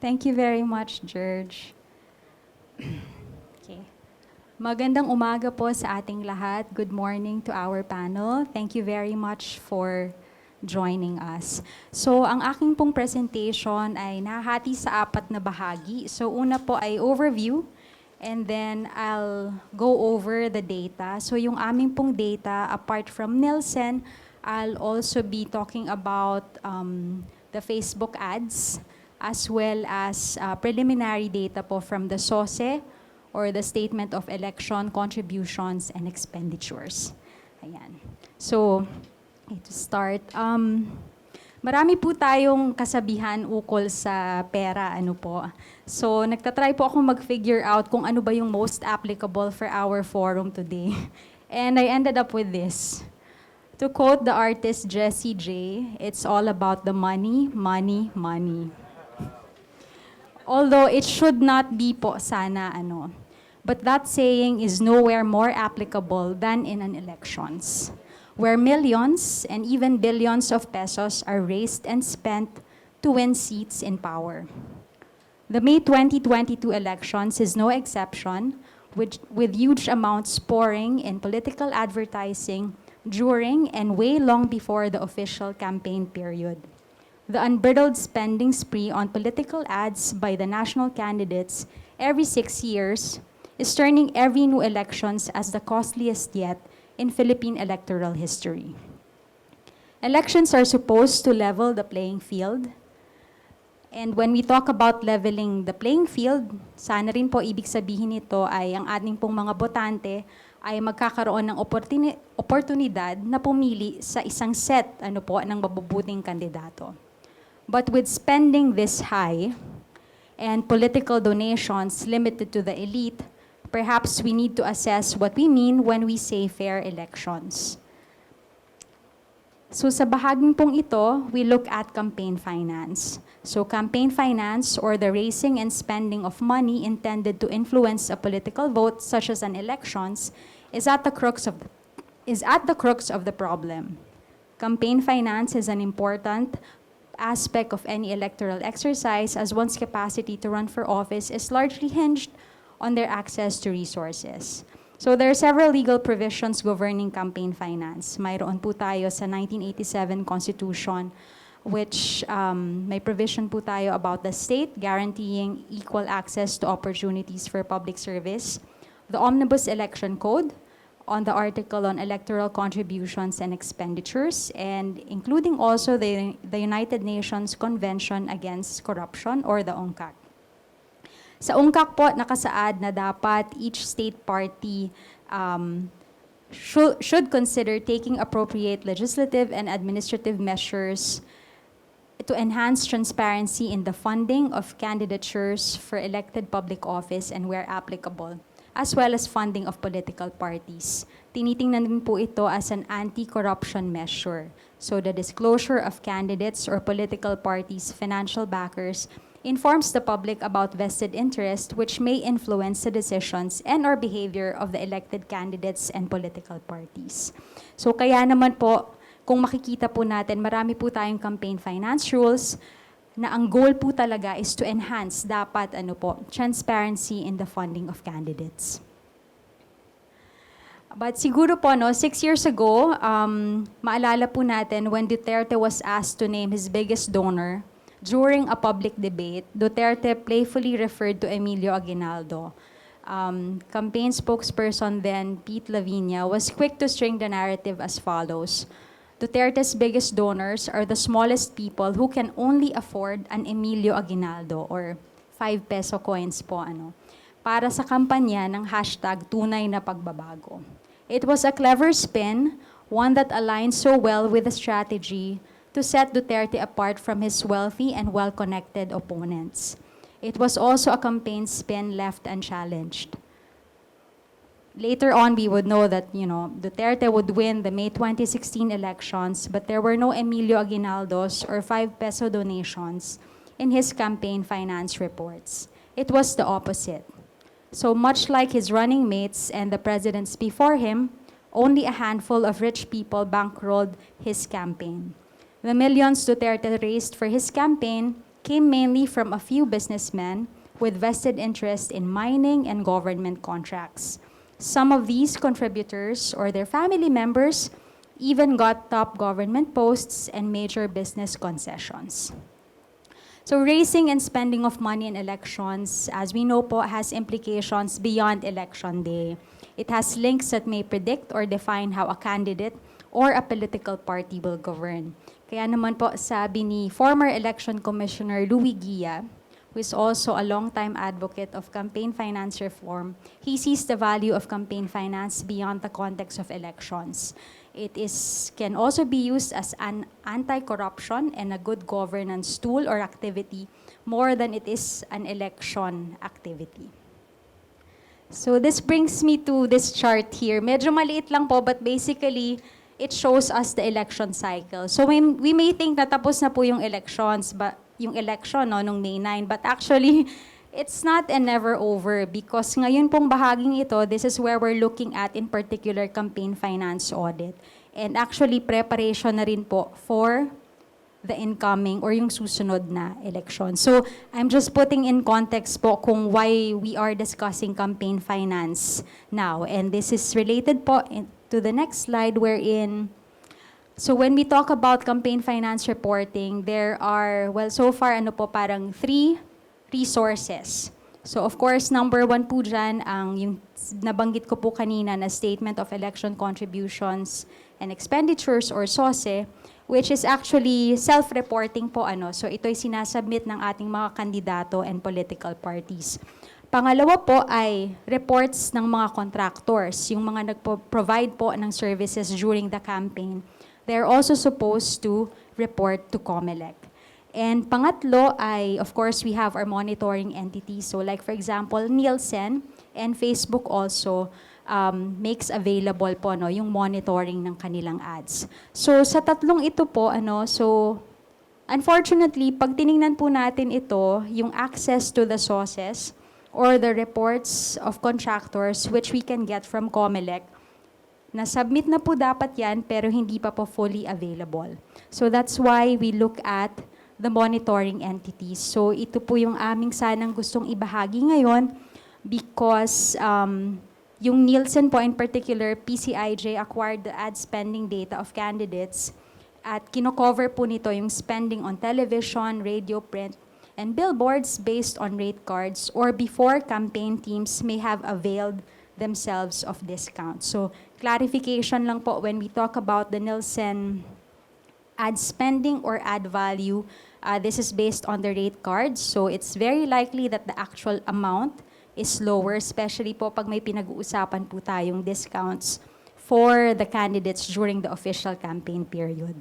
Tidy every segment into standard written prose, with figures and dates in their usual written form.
Thank you very much, George. Okay. Magandang umaga po sa ating lahat. Good morning to our panel. Thank you very much for joining us. So, ang aking pong presentation ay nahahati sa 4 na bahagi. So, una po ay overview, and then I'll go over the data. So, yung aming pong data, apart from Nielsen, I'll also be talking about the Facebook ads, as well as preliminary data po from the SOSE, or the Statement of Election Contributions and Expenditures. Ayan. So, to start, marami po tayong kasabihan ukol sa pera, ano po. So, nagtatry po akong mag-figure out kung ano ba yung most applicable for our forum today. And I ended up with this. To quote the artist Jessie J, it's all about the money, money, money. Although it should not be po sana ano. But that saying is nowhere more applicable than in an elections, where millions and even billions of pesos are raised and spent to win seats in power. The May 2022 elections is no exception, with huge amounts pouring in political advertising during and way long before the official campaign period. The unbridled spending spree on political ads by the national candidates every 6 years is turning every new elections as the costliest yet in Philippine electoral history. Elections are supposed to level the playing field. And when we talk about leveling the playing field, sana rin po ibig sabihin nito ay ang ating pong mga botante ay magkakaroon ng oportunidad na pumili sa isang set ng mabubuting kandidato. But with spending this high and political donations limited to the elite, perhaps we need to assess what we mean when we say fair elections. So sa bahaging pong ito, we look at campaign finance. So campaign finance, or the raising and spending of money intended to influence a political vote such as an elections, is at the crux of the problem. Campaign finance is an important aspect of any electoral exercise, as one's capacity to run for office is largely hinged on their access to resources. So there are several legal provisions governing campaign finance. Mayroon po tayo sa 1987 Constitution, which may provision po tayo about the state guaranteeing equal access to opportunities for public service, the Omnibus Election Code, on the article on electoral contributions and expenditures, and including also the United Nations Convention Against Corruption, or the UNCAC. Sa UNCAC po, nakasaad na dapat each state party should consider taking appropriate legislative and administrative measures to enhance transparency in the funding of candidatures for elected public office and where applicable, as well as funding of political parties. Tinitingnan din po ito as an anti-corruption measure. So the disclosure of candidates or political parties' financial backers informs the public about vested interest, which may influence the decisions and or behavior of the elected candidates and political parties. So kaya naman po, kung makikita po natin, marami po tayong campaign finance rules na ang goal po talaga is to enhance dapat transparency in the funding of candidates. But siguro po 6 years ago, maalala po natin when Duterte was asked to name his biggest donor during a public debate, Duterte playfully referred to Emilio Aguinaldo. Campaign spokesperson then, Pete Lavinia, was quick to string the narrative as follows: Duterte's biggest donors are the smallest people who can only afford an Emilio Aguinaldo, or 5 peso coins po para sa kampanya ng #tunay na pagbabago. It was a clever spin, one that aligned so well with the strategy to set Duterte apart from his wealthy and well-connected opponents. It was also a campaign spin left unchallenged. Later on, we would know that, Duterte would win the May 2016 elections, but there were no Emilio Aguinaldos or 5 peso donations in his campaign finance reports. It was the opposite. So much like his running mates and the presidents before him, only a handful of rich people bankrolled his campaign. The millions Duterte raised for his campaign came mainly from a few businessmen with vested interest in mining and government contracts. Some of these contributors or their family members even got top government posts and major business concessions. So raising and spending of money in elections, as we know po, has implications beyond election day. It has links that may predict or define how a candidate or a political party will govern. Kaya naman po, sabi ni former Election Commissioner Louis Guia, who is also a longtime advocate of campaign finance reform, he sees the value of campaign finance beyond the context of elections. Can also be used as an anti-corruption and a good governance tool or activity more than it is an election activity. So this brings me to this chart here. Medyo maliit lang po, but basically, it shows us the election cycle. So we may think na tapos na po yung elections, but yung election no, nung May 9, but actually, it's not and never over because ngayon pong bahaging ito, this is where we're looking at in particular campaign finance audit. And actually, preparation na rin po for the incoming or yung susunod na election. So, I'm just putting in context po kung why we are discussing campaign finance now. And this is related po to the next slide wherein, so when we talk about campaign finance reporting, there are, well, so far, parang 3 resources. So of course, number 1 po dyan, yung nabanggit ko po kanina na Statement of Election Contributions and Expenditures or SOSE, which is actually self-reporting po. So ito'y sinasubmit ng ating mga kandidato and political parties. Pangalawa po ay reports ng mga contractors, yung mga nagpo-provide po ng services during the campaign. They're also supposed to report to COMELEC. And pangatlo ay, of course, we have our monitoring entities. So like for example, Nielsen and Facebook also makes available po yung monitoring ng kanilang ads. So sa tatlong ito po, so unfortunately, pag tiningnan po natin ito, yung access to the sources or the reports of contractors which we can get from COMELEC, na-submit na po dapat yan pero hindi pa po fully available. So that's why we look at the monitoring entities. So ito po yung aming sanang gustong ibahagi ngayon because yung Nielsen po in particular, PCIJ acquired the ad spending data of candidates at kino-cover po nito yung spending on television, radio, print, and billboards based on rate cards or before campaign teams may have availed themselves of discounts. So clarification lang po when we talk about the Nielsen ad spending or ad value, this is based on the rate cards. So it's very likely that the actual amount is lower, especially po pag may pinag-uusapan po tayong discounts for the candidates during the official campaign period.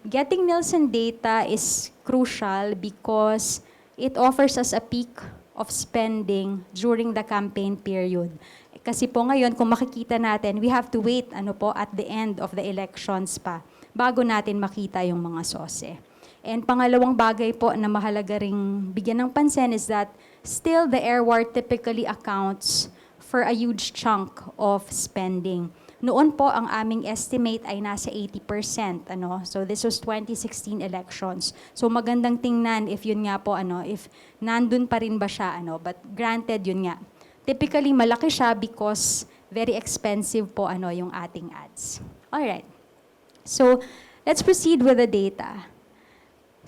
Getting Nielsen data is crucial because it offers us a peak of spending during the campaign period. Kasi po ngayon, kung makikita natin, we have to wait at the end of the elections pa bago natin makita yung mga SOSE. And pangalawang bagay po na mahalaga ring bigyan ng pansin is that still the air war typically accounts for a huge chunk of spending. Noon po, ang aming estimate ay nasa 80%. So this was 2016 elections. So magandang tingnan if yun nga po, if nandun pa rin ba siya. But granted, yun nga. Typically, malaki siya because very expensive po yung ating ads. Alright. So let's proceed with the data.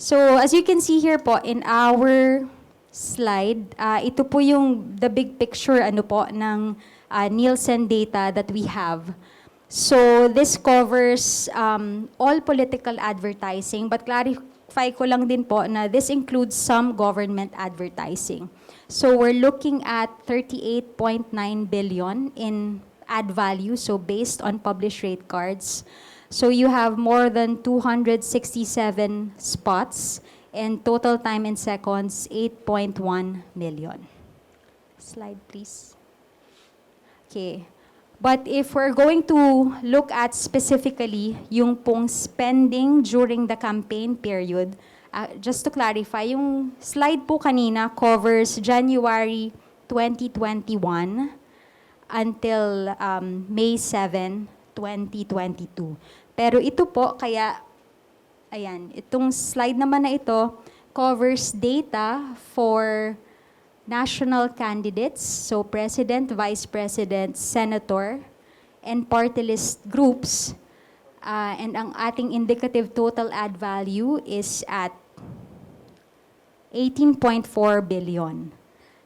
So as you can see here po in our slide, ito po yung the big picture ng Nielsen data that we have. So this covers all political advertising, but clarify ko lang din po na this includes some government advertising. So we're looking at 38.9 billion in ad value, so based on published rate cards. So you have more than 267 spots and total time in seconds, 8.1 million. Slide, please. Okay. But if we're going to look at specifically yung pong spending during the campaign period, just to clarify, yung slide po kanina covers January 2021 until May 7, 2022. Pero ito po, kaya, ayan, itong slide naman na ito, covers data for national candidates, so president, vice president, senator, and party list groups. And ang ating indicative total ad value is at 18.4 billion.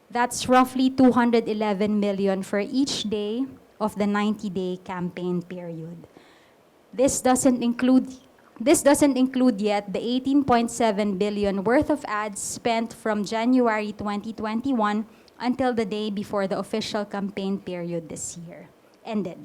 That's roughly 211 million for each day of the 90-day campaign period. This doesn't include yet the 18.7 billion worth of ads spent from January 2021 until the day before the official campaign period this year ended.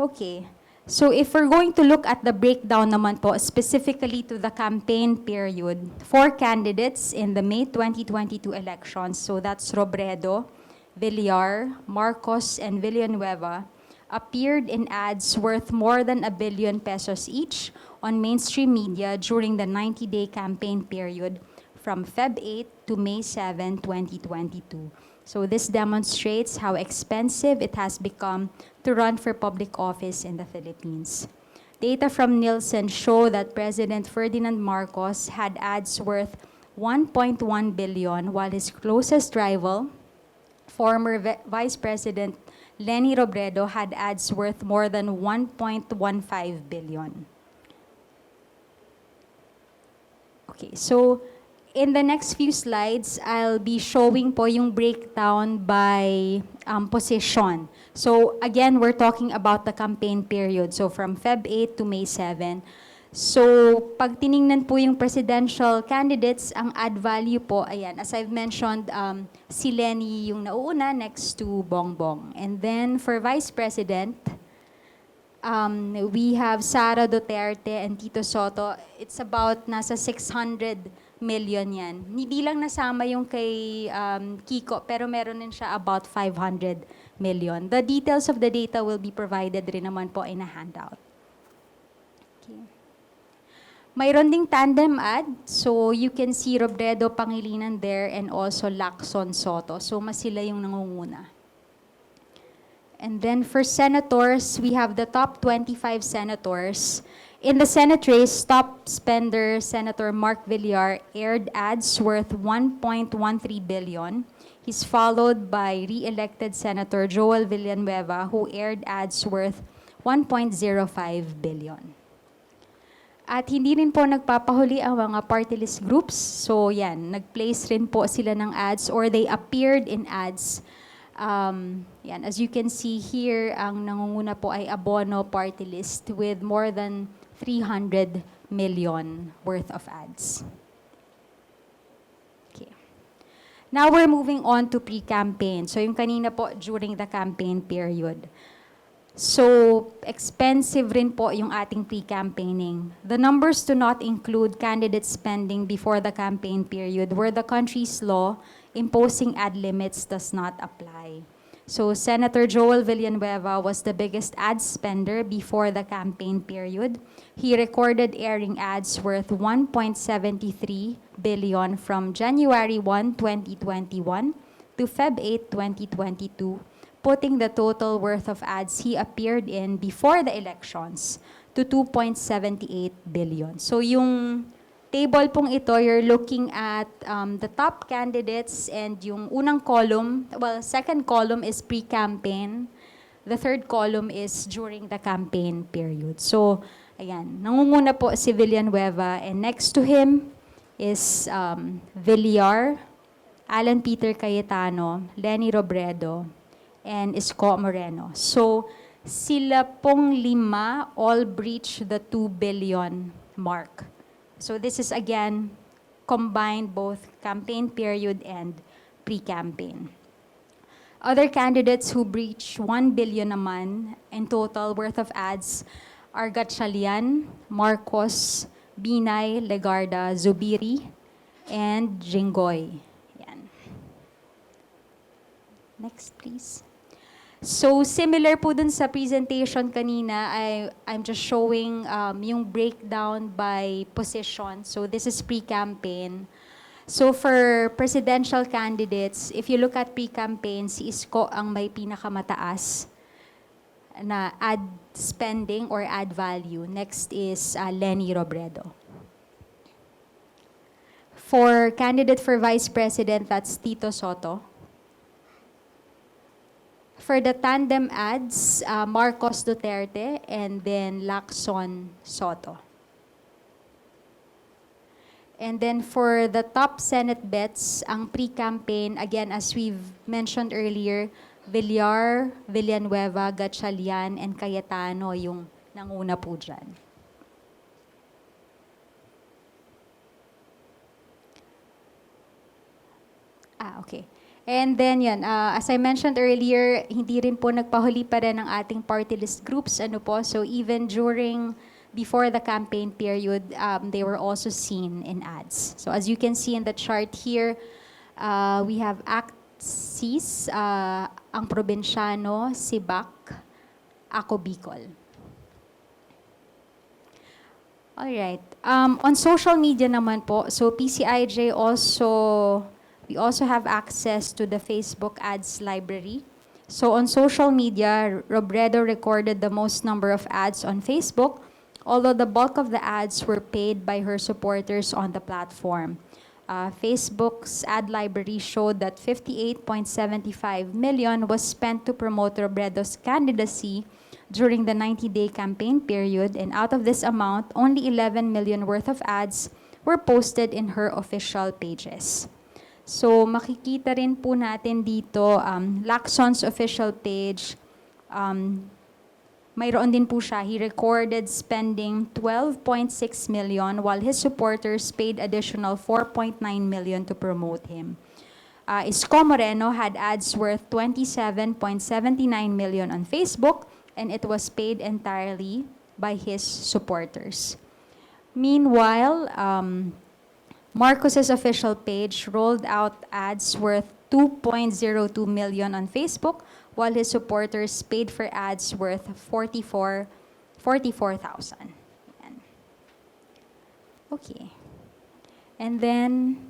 Okay. So if we're going to look at the breakdown naman po, specifically to the campaign period, 4 candidates in the May 2022 elections, so that's Robredo, Villar, Marcos, and Villanueva, appeared in ads worth more than 1 billion pesos each on mainstream media during the 90-day campaign period from Feb 8 to May 7, 2022. So this demonstrates how expensive it has become to run for public office in the Philippines. Data from Nielsen show that President Ferdinand Marcos had ads worth 1.1 billion, while his closest rival, former Vice President Leni Robredo, had ads worth more than 1.15 billion. Okay, so in the next few slides, I'll be showing po yung breakdown by position. So again, we're talking about the campaign period. So from Feb 8 to May 7. So pag tiningnan po yung presidential candidates, ang ad value po, ayan, as I've mentioned, si Leni yung nauuna next to Bongbong. And then for Vice President, we have Sara Duterte and Tito Soto. It's about nasa 600 million yan. Hindi lang nasama yung kay Kiko, pero meron din siya about 500 million. The details of the data will be provided rin naman po in a handout. Okay. Mayroon ding tandem ad. So you can see Robredo Pangilinan there and also Lacson Soto. So mas sila yung nangunguna. And then for senators, we have the top 25 senators. In the Senate race, top spender Senator Mark Villar aired ads worth 1.13 billion. He's followed by re-elected Senator Joel Villanueva, who aired ads worth 1.05 billion. At hindi rin po nagpapahuli ang mga party list groups. So yan, nag-place rin po sila ng ads or they appeared in ads. Yan, as you can see here, ang nangunguna po ay Abono Party List with more than 300 million worth of ads. Okay. Now we're moving on to pre-campaign. So yung kanina po during the campaign period. So expensive rin po yung ating pre-campaigning. The numbers do not include candidate spending before the campaign period where the country's law imposing ad limits does not apply. So Senator Joel Villanueva was the biggest ad spender before the campaign period. He recorded airing ads worth 1.73 billion from January 1, 2021 to Feb 8, 2022, putting the total worth of ads he appeared in before the elections to 2.78 billion. So yung table pong ito, you're looking at the top candidates and yung unang column, well, second column is pre-campaign. The third column is during the campaign period. So, ayan, nangunguna po si Villanueva and next to him is Villar, Alan Peter Cayetano, Leni Robredo, and Isko Moreno. So, sila pong 5 all breach the 2 billion mark. So this is again combined both campaign period and pre-campaign. Other candidates who breach 1 billion naman in total worth of ads are Gatchalian, Marcos, Binay, Legarda, Zubiri, and Jinggoy. Yan. Next, please. So similar po dun sa presentation kanina, I'm just showing yung breakdown by position. So this is pre-campaign. So for presidential candidates, if you look at pre-campaign, si Isko ang may pinakamataas na ad spending or ad value. Next is Leni Robredo. For candidate for Vice President, that's Tito Soto. For the tandem ads, Marcos Duterte and then Lacson Soto. And then for the top Senate bets, ang pre-campaign, again, as we've mentioned earlier, Villar, Villanueva, Gatchalian, and Cayetano yung nanguna po dyan. Okay. And then yan, as I mentioned earlier, hindi rin po nagpahuli pa rin ang ating party list groups. Ano po, so even before the campaign period, they were also seen in ads. So as you can see in the chart here, we have Axis, ang Probinsyano, Sibak, Ako Bicol. Alright. On social media naman po, so PCIJ we also have access to the Facebook ads library. So on social media, Robredo recorded the most number of ads on Facebook, although the bulk of the ads were paid by her supporters on the platform. Facebook's ad library showed that 58.75 million was spent to promote Robredo's candidacy during the 90-day campaign period, and out of this amount, only 11 million worth of ads were posted in her official pages. So makikita rin po natin dito, Lacson's official page, mayroon din po siya. He recorded spending 12.6 million while his supporters paid additional 4.9 million to promote him. Isko Moreno had ads worth 27.79 million on Facebook, and it was paid entirely by his supporters. Meanwhile, Marcos's official page rolled out ads worth 2.02 million on Facebook, while his supporters paid for ads worth 44,000. Okay. And then,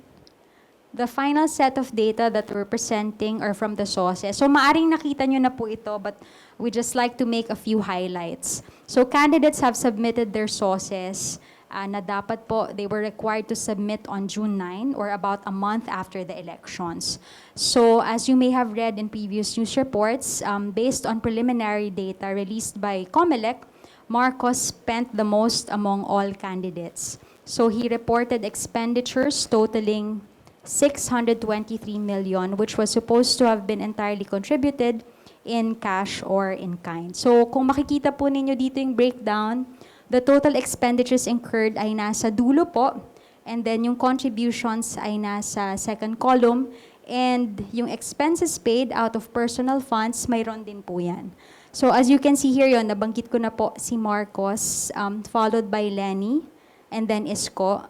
the final set of data that we're presenting are from the sources. So maaring nakita nyo na po ito, but we just like to make a few highlights. So candidates have submitted their sources na dapat po they were required to submit on June 9 or about a month after the elections. So as you may have read in previous news reports, based on preliminary data released by COMELEC, Marcos spent the most among all candidates. So he reported expenditures totaling 623 million, which was supposed to have been entirely contributed in cash or in kind. So kung makikita po ninyo dito yung breakdown, the total expenditures incurred ay nasa dulo po, and then yung contributions ay nasa second column, and yung expenses paid out of personal funds, mayroon din po yan. So as you can see here yon, nabanggit ko na po si Marcos, followed by Lenny, and then Isko.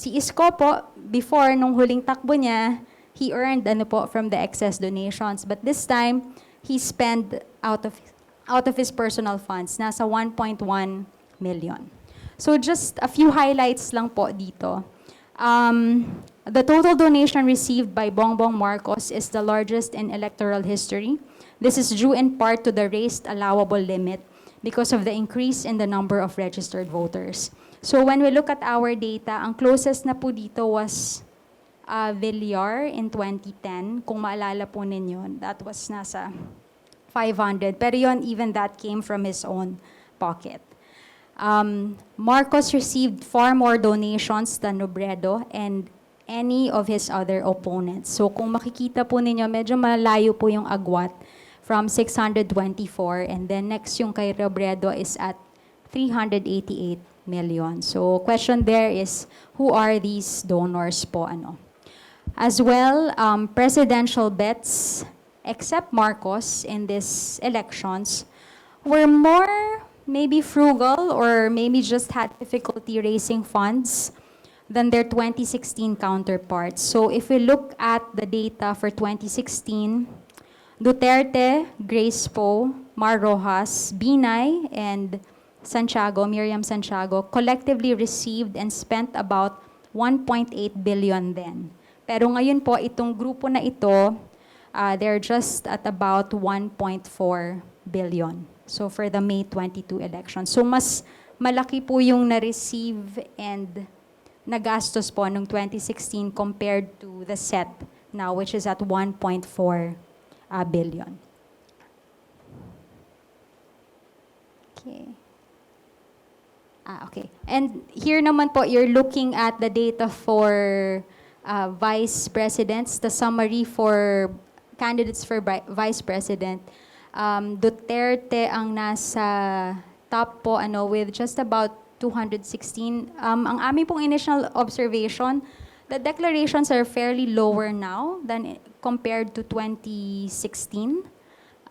Si Isko po, before, nung huling takbo niya, he earned from the excess donations, but this time, he spent out of his personal funds, nasa 1.1 million. So just a few highlights lang po dito. The total donation received by Bongbong Marcos is the largest in electoral history. This is due in part to the raised allowable limit because of the increase in the number of registered voters. So when we look at our data, ang closest na po dito was Villar in 2010. Kung maalala po ninyo, that was nasa 500. Pero yun, even that came from his own pocket. Marcos received far more donations than Robredo and any of his other opponents. So kung makikita po ninyo, medyo malayo po yung agwat from 624, and then next yung kay Robredo is at 388 million. So question there is, who are these donors po? As well, presidential bets, except Marcos in these elections, were more maybe frugal or maybe just had difficulty raising funds than their 2016 counterparts. So if we look at the data for 2016, Duterte, Grace Poe, Mar Rojas, Binay, and Miriam Santiago collectively received and spent about 1.8 billion then. Pero ngayon po, itong grupo na ito, they're just at about 1.4 billion. So for the May 22 election. So mas malaki po yung na-receive and nagastos po noong 2016 compared to the set now, which is at 1.4 billion. Okay. Okay. And here naman po, you're looking at the data for vice presidents, the summary for candidates for vice president. Duterte ang nasa top po with just about 216. Ang aming pong initial observation, the declarations are fairly lower now than compared to 2016.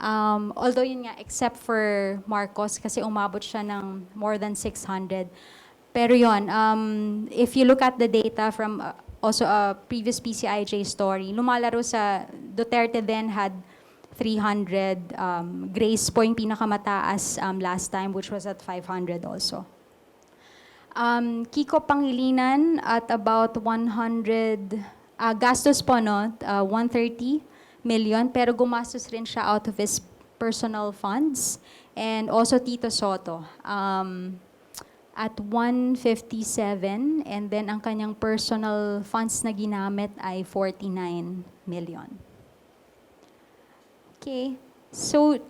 Although yun nga, except for Marcos, kasi umabot siya ng more than 600. Pero yun, if you look at the data from also a previous PCIJ story, lumalaro sa Duterte then had 300. Grace po yung pinakamataas last time, which was at 500 also. Kiko Pangilinan at about 100, gastos po 130 million, pero gumastos rin siya out of his personal funds. And also Tito Soto at 157, and then ang kanyang personal funds na ginamit ay 49 million. Okay, so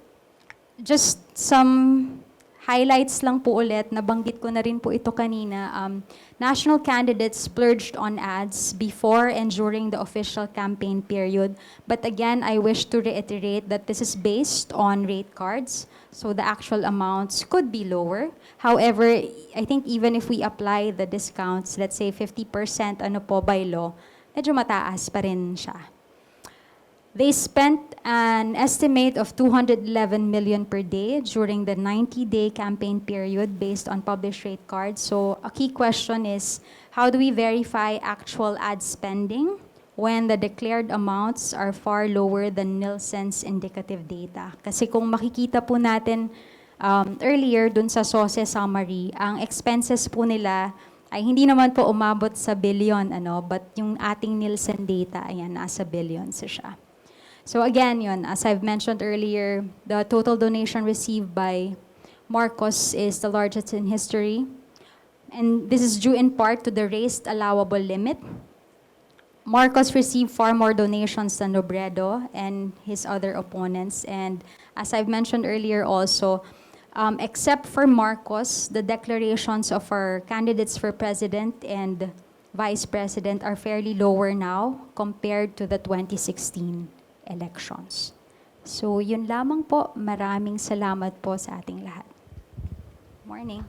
just some highlights lang po ulit, nabanggit ko na rin po ito kanina. National candidates splurged on ads before and during the official campaign period. But again, I wish to reiterate that this is based on rate cards, so the actual amounts could be lower. However, I think even if we apply the discounts, let's say 50% by law, medyo mataas pa rin siya. They spent an estimate of 211 million per day during the 90-day campaign period based on published rate cards. So a key question is, how do we verify actual ad spending when the declared amounts are far lower than Nielsen's indicative data? Kasi kung makikita po natin earlier dun sa SOSE summary, ang expenses po nila ay hindi naman po umabot sa billion, but yung ating Nielsen data, ayan, nasa billions siya. So again, as I've mentioned earlier, the total donation received by Marcos is the largest in history. And this is due in part to the raised allowable limit. Marcos received far more donations than Robredo and his other opponents. And as I've mentioned earlier also, except for Marcos, the declarations of our candidates for president and vice president are fairly lower now compared to the 2016 elections. So yun lamang po. Maraming salamat po sa ating lahat. Morning.